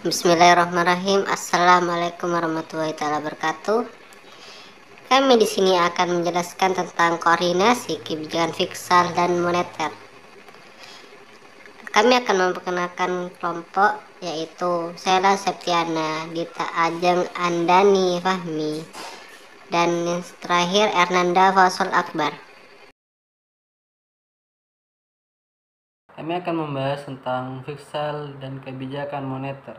Bismillahirrahmanirrahim. Assalamualaikum warahmatullahi wabarakatuh. Kami di sini akan menjelaskan tentang koordinasi kebijakan fiskal dan moneter. Kami akan memperkenalkan kelompok, yaitu Sela Septiana, Dita Ajeng, Andani Fahmi, dan yang terakhir Ernanda Faisal Akbar. Kami akan membahas tentang fiskal dan kebijakan moneter,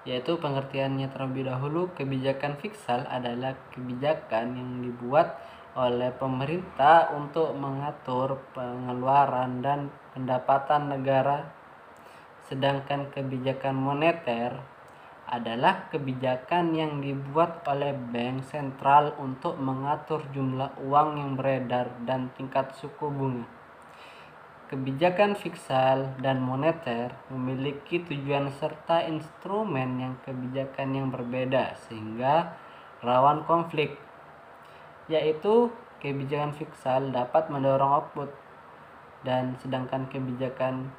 yaitu pengertiannya terlebih dahulu. Kebijakan fiskal adalah kebijakan yang dibuat oleh pemerintah untuk mengatur pengeluaran dan pendapatan negara, sedangkan kebijakan moneter adalah kebijakan yang dibuat oleh bank sentral untuk mengatur jumlah uang yang beredar dan tingkat suku bunga. Kebijakan fiskal dan moneter memiliki tujuan serta instrumen kebijakan yang berbeda sehingga rawan konflik, yaitu kebijakan fiskal dapat mendorong output dan sedangkan kebijakan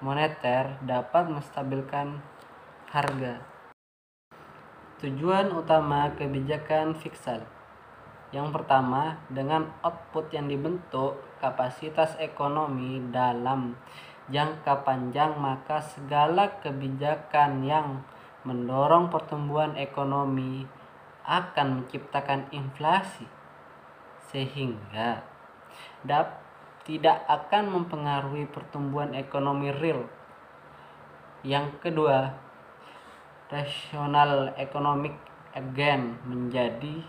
moneter dapat menstabilkan harga. Tujuan utama kebijakan fiskal: yang pertama, dengan output yang dibentuk kapasitas ekonomi dalam jangka panjang, maka segala kebijakan yang mendorong pertumbuhan ekonomi akan menciptakan inflasi sehingga tidak akan mempengaruhi pertumbuhan ekonomi real. Yang kedua, rasional economic again menjadi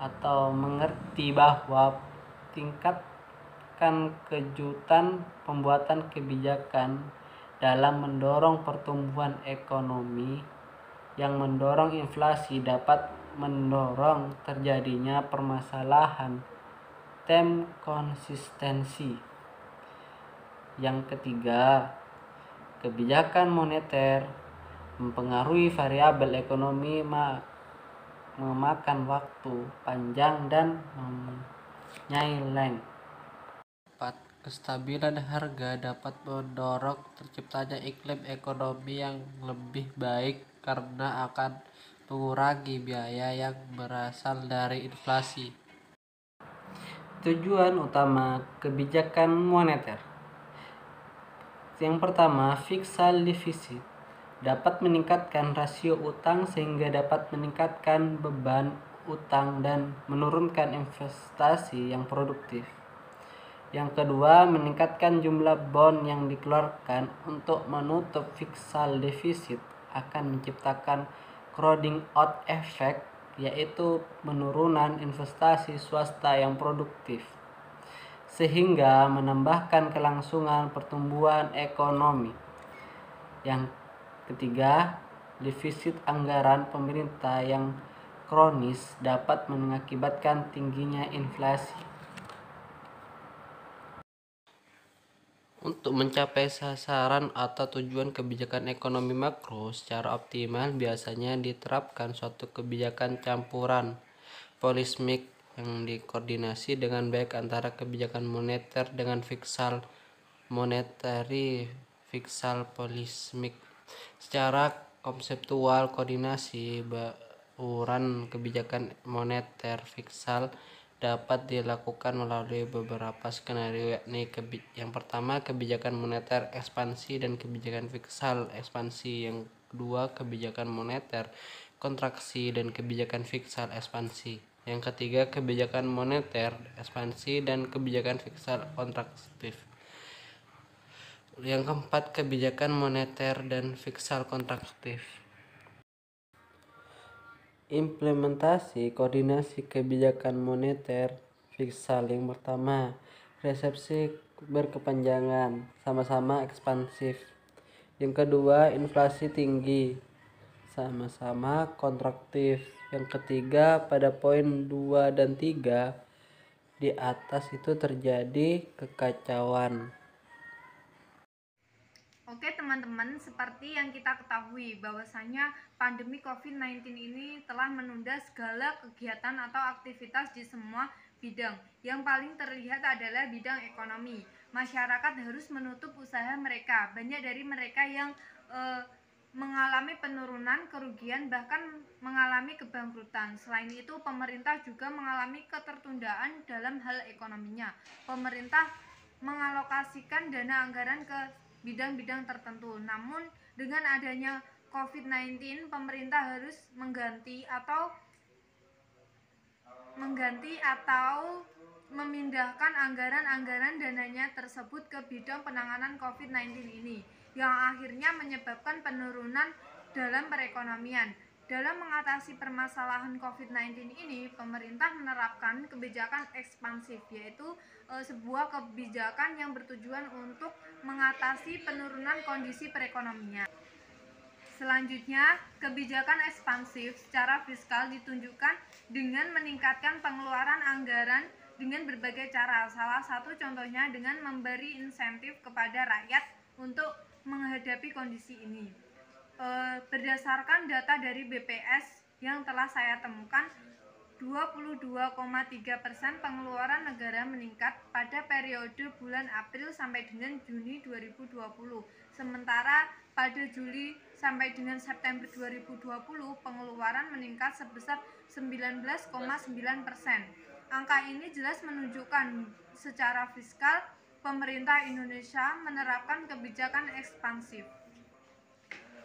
atau mengerti bahwa tingkatkan kejutan pembuatan kebijakan dalam mendorong pertumbuhan ekonomi yang mendorong inflasi dapat mendorong terjadinya permasalahan term konsistensi. Yang ketiga, kebijakan moneter mempengaruhi variabel ekonomi memakan waktu panjang dan menyeleng. 4. Kestabilan harga dapat mendorong terciptanya iklim ekonomi yang lebih baik karena akan mengurangi biaya yang berasal dari inflasi. Tujuan utama kebijakan moneter: yang pertama, fiskal defisit dapat meningkatkan rasio utang sehingga dapat meningkatkan beban utang dan menurunkan investasi yang produktif. Yang kedua, meningkatkan jumlah bond yang dikeluarkan untuk menutup fiskal defisit akan menciptakan crowding out effect, yaitu penurunan investasi swasta yang produktif, sehingga menambahkan kelangsungan pertumbuhan ekonomi. Yang ketiga, defisit anggaran pemerintah yang kronis dapat mengakibatkan tingginya inflasi. Untuk mencapai sasaran atau tujuan kebijakan ekonomi makro secara optimal, biasanya diterapkan suatu kebijakan campuran polismik yang dikoordinasi dengan baik antara kebijakan moneter dengan fiskal, monetary fiskal polismik. Secara konseptual, koordinasi bauran kebijakan moneter fiskal dapat dilakukan melalui beberapa skenario, yakni yang pertama, kebijakan moneter ekspansi dan kebijakan fiskal ekspansi. Yang kedua, kebijakan moneter kontraksi dan kebijakan fiskal ekspansi. Yang ketiga, kebijakan moneter ekspansi dan kebijakan fiskal kontraktif. Yang keempat, kebijakan moneter dan fiskal kontraktif. Implementasi koordinasi kebijakan moneter fiskal: yang pertama, resepsi berkepanjangan sama-sama ekspansif. Yang kedua, inflasi tinggi sama-sama kontraktif. Yang ketiga, pada poin 2 dan 3 di atas itu terjadi kekacauan. Oke teman-teman, seperti yang kita ketahui bahwasanya pandemi COVID-19 ini telah menunda segala kegiatan atau aktivitas di semua bidang. Yang paling terlihat adalah bidang ekonomi. Masyarakat harus menutup usaha mereka. Banyak dari mereka yang mengalami penurunan kerugian bahkan mengalami kebangkrutan. Selain itu, pemerintah juga mengalami ketertundaan dalam hal ekonominya. Pemerintah mengalokasikan dana anggaran ke bidang-bidang tertentu. Namun dengan adanya COVID-19, pemerintah harus mengganti atau memindahkan anggaran-anggaran dananya tersebut ke bidang penanganan COVID-19 ini, yang akhirnya menyebabkan penurunan dalam perekonomian. Dalam mengatasi permasalahan COVID-19 ini, pemerintah menerapkan kebijakan ekspansif, yaitu sebuah kebijakan yang bertujuan untuk mengatasi penurunan kondisi perekonomian. Selanjutnya, kebijakan ekspansif secara fiskal ditunjukkan dengan meningkatkan pengeluaran anggaran dengan berbagai cara. Salah satu contohnya dengan memberi insentif kepada rakyat untuk menghadapi kondisi ini. Berdasarkan data dari BPS yang telah saya temukan, 22,3% pengeluaran negara meningkat pada periode bulan April sampai dengan Juni 2020. Sementara pada Juli sampai dengan September 2020 pengeluaran meningkat sebesar 19,9%. Angka ini jelas menunjukkan secara fiskal pemerintah Indonesia menerapkan kebijakan ekspansif.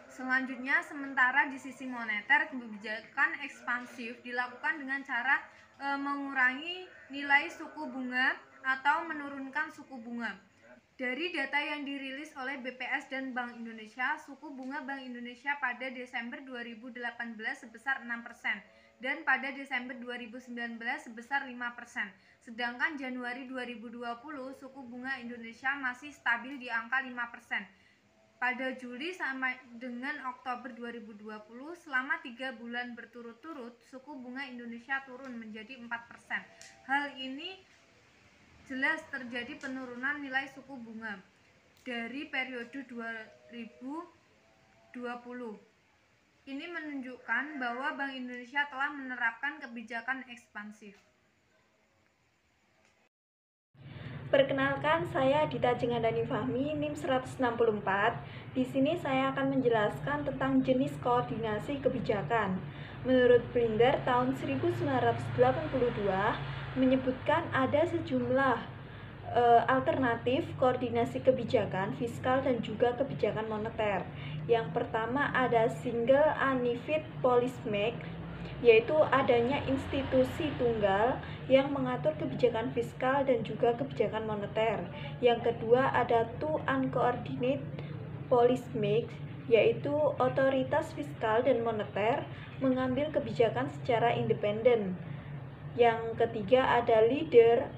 Selanjutnya, sementara di sisi moneter, kebijakan ekspansif dilakukan dengan cara mengurangi nilai suku bunga atau menurunkan suku bunga. Dari data yang dirilis oleh BPS dan Bank Indonesia, suku bunga Bank Indonesia pada Desember 2018 sebesar 6% dan pada Desember 2019 sebesar 5%. Sedangkan Januari 2020 suku bunga Indonesia masih stabil di angka 5%. Pada Juli sampai dengan Oktober 2020, selama 3 bulan berturut-turut, suku bunga Indonesia turun menjadi 4%. Hal ini jelas terjadi penurunan nilai suku bunga dari periode 2020. Ini menunjukkan bahwa Bank Indonesia telah menerapkan kebijakan ekspansif. Perkenalkan, saya Dita Jengandani Fahmi, NIM 164. Di sini saya akan menjelaskan tentang jenis koordinasi kebijakan. Menurut Blinder tahun 1982 menyebutkan ada sejumlah alternatif koordinasi kebijakan fiskal dan juga kebijakan moneter. Yang pertama ada single unit policy, yaitu adanya institusi tunggal yang mengatur kebijakan fiskal dan juga kebijakan moneter. Yang kedua ada two uncoordinated policy, yaitu otoritas fiskal dan moneter mengambil kebijakan secara independen. Yang ketiga ada leader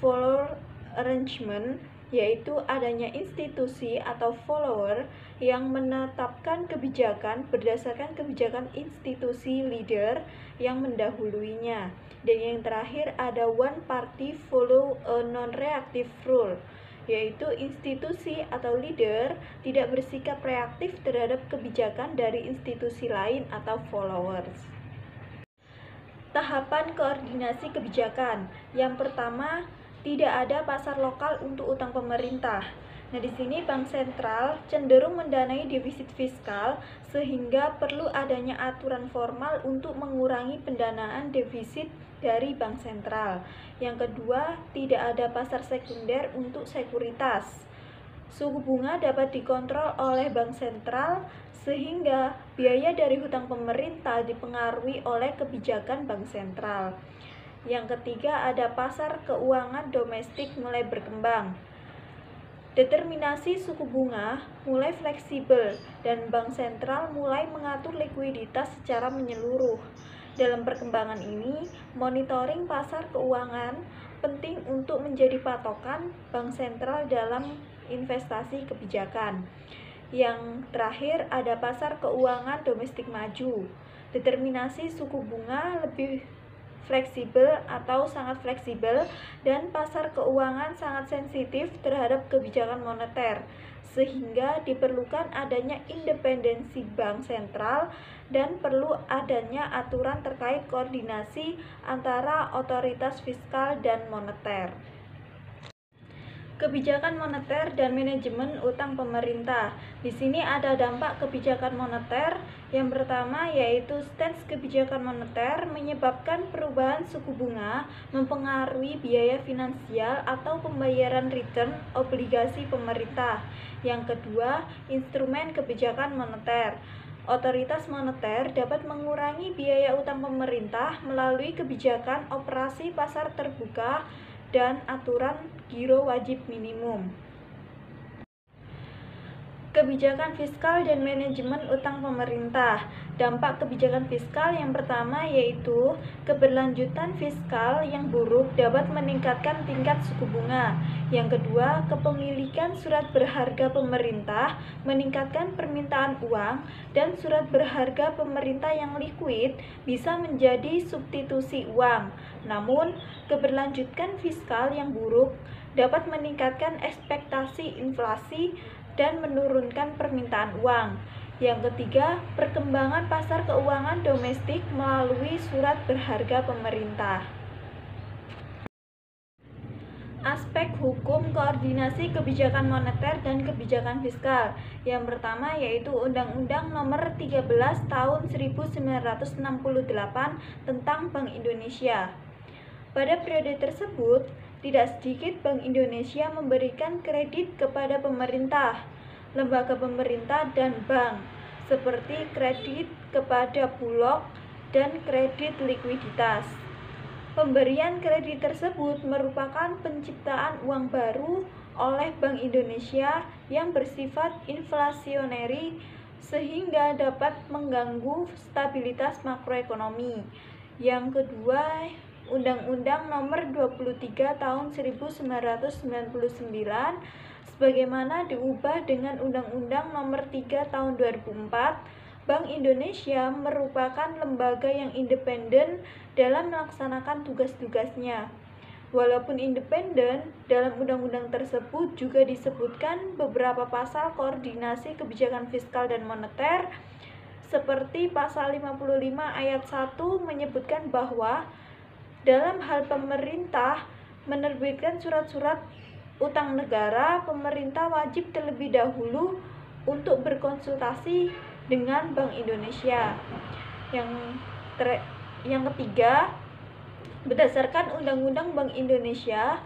follower arrangement, yaitu adanya institusi atau follower yang menetapkan kebijakan berdasarkan kebijakan institusi leader yang mendahuluinya. Dan yang terakhir ada one party follow a non-reactive rule, yaitu institusi atau leader tidak bersikap reaktif terhadap kebijakan dari institusi lain atau followers. Tahapan koordinasi kebijakan. Yang pertama, tidak ada pasar lokal untuk utang pemerintah. Nah, di sini Bank Sentral cenderung mendanai defisit fiskal sehingga perlu adanya aturan formal untuk mengurangi pendanaan defisit dari Bank Sentral. Yang kedua, tidak ada pasar sekunder untuk sekuritas. Suku bunga dapat dikontrol oleh Bank Sentral sehingga biaya dari hutang pemerintah dipengaruhi oleh kebijakan Bank Sentral. Yang ketiga ada pasar keuangan domestik mulai berkembang. Determinasi suku bunga mulai fleksibel dan Bank Sentral mulai mengatur likuiditas secara menyeluruh. Dalam perkembangan ini, monitoring pasar keuangan penting untuk menjadi patokan Bank Sentral dalam investasi kebijakan. Yang terakhir ada pasar keuangan domestik maju. Determinasi suku bunga lebih fleksibel atau sangat fleksibel dan pasar keuangan sangat sensitif terhadap kebijakan moneter sehingga diperlukan adanya independensi Bank Sentral dan perlu adanya aturan terkait koordinasi antara otoritas fiskal dan moneter. Kebijakan moneter dan manajemen utang pemerintah. Di sini ada dampak kebijakan moneter. Yang pertama yaitu stance kebijakan moneter menyebabkan perubahan suku bunga mempengaruhi biaya finansial atau pembayaran return obligasi pemerintah. Yang kedua, instrumen kebijakan moneter. Otoritas moneter dapat mengurangi biaya utang pemerintah melalui kebijakan operasi pasar terbuka dan aturan giro wajib minimum. Kebijakan fiskal dan manajemen utang pemerintah. Dampak kebijakan fiskal yang pertama yaitu keberlanjutan fiskal yang buruk dapat meningkatkan tingkat suku bunga. Yang kedua, kepemilikan surat berharga pemerintah meningkatkan permintaan uang, dan surat berharga pemerintah yang likuid bisa menjadi substitusi uang. Namun, keberlanjutan fiskal yang buruk dapat meningkatkan ekspektasi inflasi dan menurunkan permintaan uang. Yang ketiga, perkembangan pasar keuangan domestik melalui surat berharga pemerintah. Aspek hukum koordinasi kebijakan moneter dan kebijakan fiskal. Yang pertama yaitu Undang-Undang Nomor 13 Tahun 1968 tentang Bank Indonesia. Pada periode tersebut, tidak sedikit Bank Indonesia memberikan kredit kepada pemerintah, lembaga pemerintah, dan bank, seperti kredit kepada Bulog dan kredit likuiditas. Pemberian kredit tersebut merupakan penciptaan uang baru oleh Bank Indonesia yang bersifat inflasioneri sehingga dapat mengganggu stabilitas makroekonomi. Yang kedua, Undang-Undang Nomor 23 Tahun 1999 sebagaimana diubah dengan Undang-Undang Nomor 3 Tahun 2004, Bank Indonesia merupakan lembaga yang independen dalam melaksanakan tugas-tugasnya. Walaupun independen, dalam undang-undang tersebut juga disebutkan beberapa pasal koordinasi kebijakan fiskal dan moneter, seperti pasal 55 ayat 1 menyebutkan bahwa dalam hal pemerintah menerbitkan surat-surat utang negara, pemerintah wajib terlebih dahulu untuk berkonsultasi dengan Bank Indonesia. Yang ketiga, berdasarkan Undang-Undang Bank Indonesia,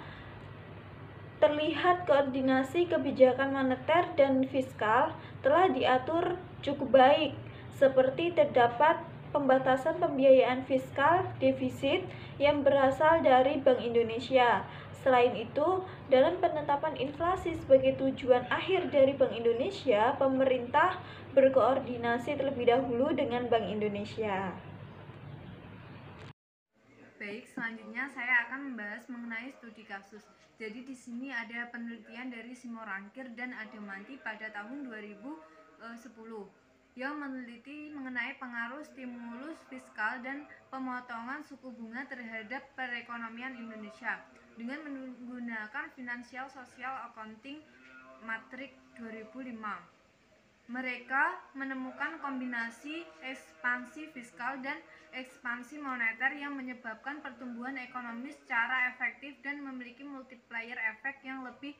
terlihat koordinasi kebijakan moneter dan fiskal telah diatur cukup baik, seperti terdapat pembatasan pembiayaan fiskal defisit yang berasal dari Bank Indonesia. Selain itu, dalam penetapan inflasi sebagai tujuan akhir dari Bank Indonesia, pemerintah berkoordinasi terlebih dahulu dengan Bank Indonesia. Baik, selanjutnya saya akan membahas mengenai studi kasus. Jadi di sini ada penelitian dari Simorangkir dan Adamanti pada tahun 2010 yang meneliti mengenai pengaruh stimulus fiskal dan pemotongan suku bunga terhadap perekonomian Indonesia dengan menggunakan Financial Social Accounting Matrix 2005. Mereka menemukan kombinasi ekspansi fiskal dan ekspansi moneter yang menyebabkan pertumbuhan ekonomi secara efektif dan memiliki multiplier efek yang lebih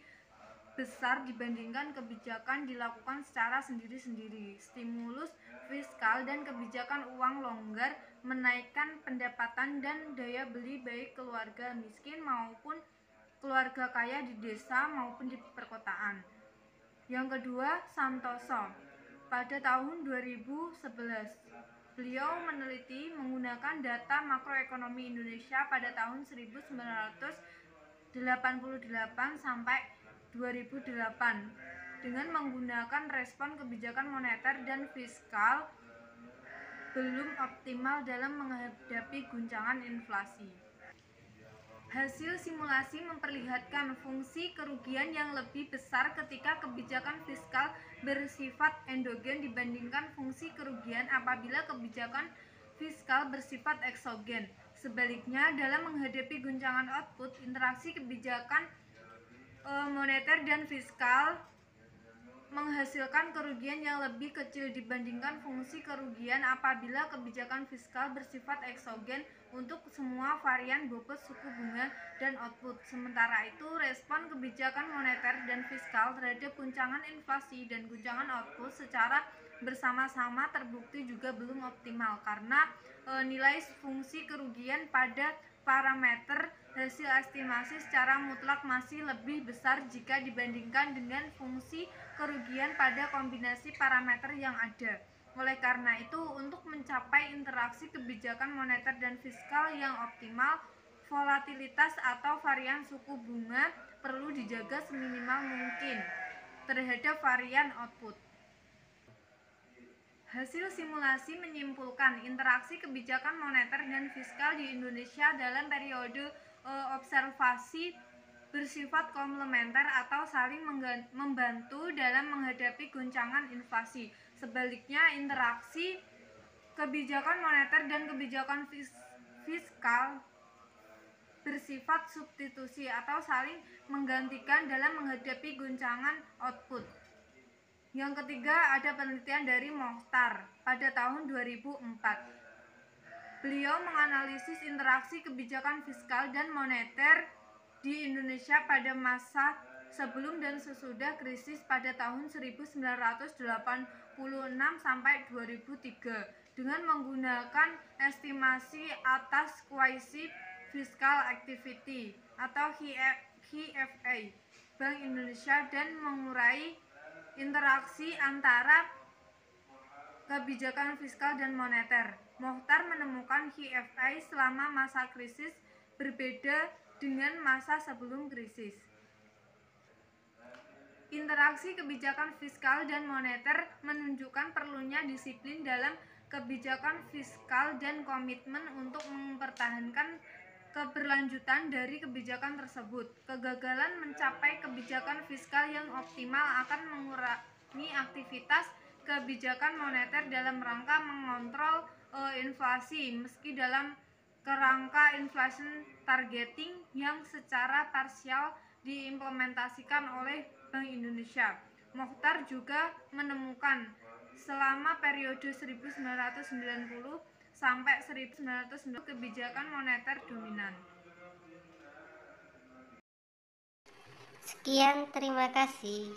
besar dibandingkan kebijakan dilakukan secara sendiri-sendiri. Stimulus fiskal dan kebijakan uang longgar menaikkan pendapatan dan daya beli baik keluarga miskin maupun keluarga kaya di desa maupun di perkotaan. Yang kedua, Santoso. Pada tahun 2011, beliau meneliti menggunakan data makroekonomi Indonesia pada tahun 1988 sampai 2008 dengan menggunakan respon kebijakan moneter dan fiskal belum optimal dalam menghadapi guncangan inflasi. Hasil simulasi memperlihatkan fungsi kerugian yang lebih besar ketika kebijakan fiskal bersifat endogen dibandingkan fungsi kerugian apabila kebijakan fiskal bersifat eksogen. Sebaliknya, dalam menghadapi guncangan output, interaksi kebijakan moneter dan fiskal menghasilkan kerugian yang lebih kecil dibandingkan fungsi kerugian apabila kebijakan fiskal bersifat eksogen untuk semua varian bobot suku bunga dan output. Sementara itu, respon kebijakan moneter dan fiskal terhadap guncangan inflasi dan guncangan output secara bersama-sama terbukti juga belum optimal karena nilai fungsi kerugian pada parameter hasil estimasi secara mutlak masih lebih besar jika dibandingkan dengan fungsi kerugian pada kombinasi parameter yang ada. Oleh karena itu, untuk mencapai interaksi kebijakan moneter dan fiskal yang optimal, volatilitas atau varian suku bunga perlu dijaga seminimal mungkin terhadap varian output. Hasil simulasi menyimpulkan interaksi kebijakan moneter dan fiskal di Indonesia dalam periode observasi bersifat komplementer atau saling membantu dalam menghadapi guncangan inflasi. Sebaliknya, interaksi kebijakan moneter dan kebijakan fiskal bersifat substitusi atau saling menggantikan dalam menghadapi guncangan output. Yang ketiga, ada penelitian dari Mokhtar pada tahun 2004. Beliau menganalisis interaksi kebijakan fiskal dan moneter di Indonesia pada masa sebelum dan sesudah krisis pada tahun 1986 sampai 2003 dengan menggunakan estimasi atas Quasi Fiscal Activity atau QFA Bank Indonesia dan mengurai interaksi antara kebijakan fiskal dan moneter. Mokhtar menemukan QFI selama masa krisis berbeda dengan masa sebelum krisis. Interaksi kebijakan fiskal dan moneter menunjukkan perlunya disiplin dalam kebijakan fiskal dan komitmen untuk mempertahankan keberlanjutan dari kebijakan tersebut. Kegagalan mencapai kebijakan fiskal yang optimal akan mengurangi aktivitas kebijakan moneter dalam rangka mengontrol inflasi, meski dalam kerangka inflation targeting yang secara parsial diimplementasikan oleh Bank Indonesia. Mokhtar juga menemukan selama periode 1990 sampai 1990 kebijakan moneter dominan. Sekian, terima kasih.